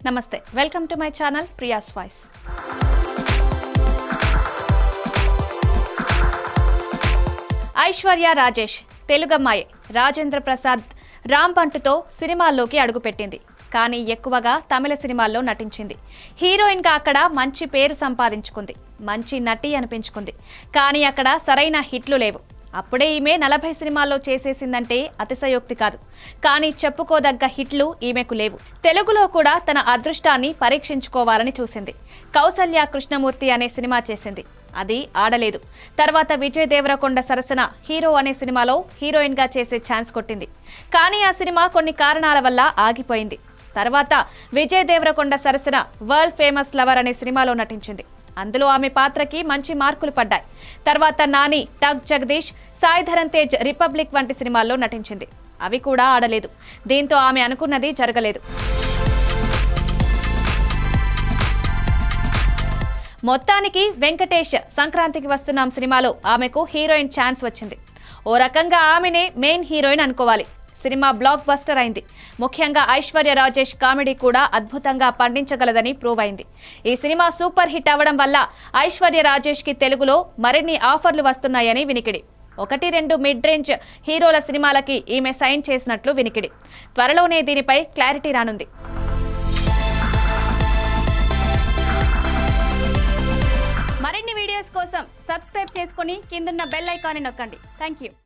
నమస్తే welcome to my channel Priya's voice. Aishwarya Rajesh తెలుగమ్మాయి రాజేంద్ర ప్రసాద్ రాంబంటుతో సినిమాల్లోకి అడుగుపెట్టింది. కానీ ఎక్కువగా తమిళ సినిమాల్లో నటించింది. హీరోయిన్గా అక్కడ మంచి పేరు సంపాదించుకుంది, మంచి నటి అనిపించుకుంది. కానీ అక్కడ సరైన హిట్లు లేవు. అప్పుడే ఈమె 40 సినిమాల్లో చేసేసిందంటే అతిశయోక్తి కాదు. కానీ చెప్పుకోదగ్గ హిట్లు ఈమెకు లేవు. తెలుగులో కూడా తన అదృష్టాన్ని పరీక్షించుకోవాలని చూసింది. కౌసల్య కృష్ణమూర్తి అనే సినిమా చేసింది, అది ఆడలేదు. తర్వాత విజయ్ దేవరకొండ సరసన హీరో అనే సినిమాలో హీరోయిన్ గా చేసే ఛాన్స్ కొట్టింది. కానీ ఆ సినిమా కొన్ని కారణాల వల్ల ఆగిపోయింది. తర్వాత విజయ్ దేవరకొండ సరసన వరల్డ్ ఫేమస్ లవర్ అనే సినిమాలో నటించింది. అందులో ఆమె పాత్రకి మంచి మార్కులు పడ్డాయి. తర్వాత నాని, టగ్ జగదీష్, సాయి ధరమ్ తేజ్, రిపబ్లిక్ వంటి సినిమాల్లో నటించింది. అవి కూడా ఆడలేదు. దీంతో ఆమె అనుకున్నది జరగలేదు. మొత్తానికి వెంకటేష్ సంక్రాంతికి వస్తున్నాం సినిమాలో ఆమెకు హీరోయిన్ ఛాన్స్ వచ్చింది. ఓ రకంగా ఆమెనే మెయిన్ హీరోయిన్ అనుకోవాలి. సినిమా బ్లాక్ బస్టర్ అయింది. ముఖ్యంగా ఐశ్వర్య రాజేష్ కామెడీ కూడా అద్భుతంగా పండించగలదని ప్రూవ్ అయింది. ఈ సినిమా సూపర్ హిట్ అవ్వడం వల్ల ఐశ్వర్య రాజేష్ కి తెలుగులో మరిన్ని ఆఫర్లు వస్తున్నాయని వినికిడి. 1-2 మిడ్ రేంజ్ హీరోల సినిమాలకి ఈమె సైన్ చేసినట్లు వినికిడి. త్వరలోనే దీనిపై క్లారిటీ రానుంది. మరిన్ని వీడియోస్ కోసం సబ్స్క్రైబ్ చేసుకుని కిందున్న బెల్ ఐకాన్ని నొక్కండి. Thank you.